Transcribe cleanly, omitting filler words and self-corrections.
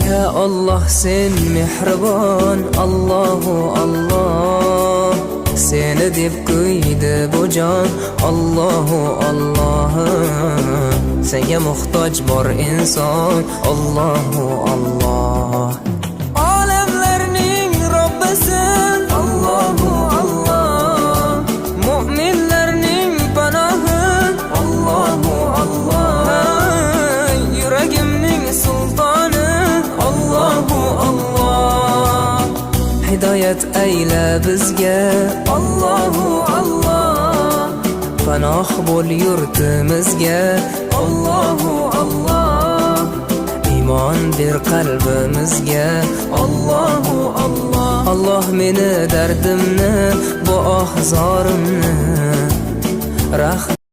Ya Allah sen mehribon, Allahu Allah. Seni deb kuydi bu jon, Allahu Allah. Senga muhtoj bor inson, Allahu Allah. Olamlarning Robbisin, Allahu Allah. Mu'minlarning panohi, Allahu Allah. Yuragimning sultoni, Allahu Allah. Hidoyat ayla bizga, Allahu Allah. Panoh bo'l yurtimizga, Allahu Allah. Iymon ber qalbimizga, Allahu Allah. Allah meni dardimni, bu ohzorimni rahm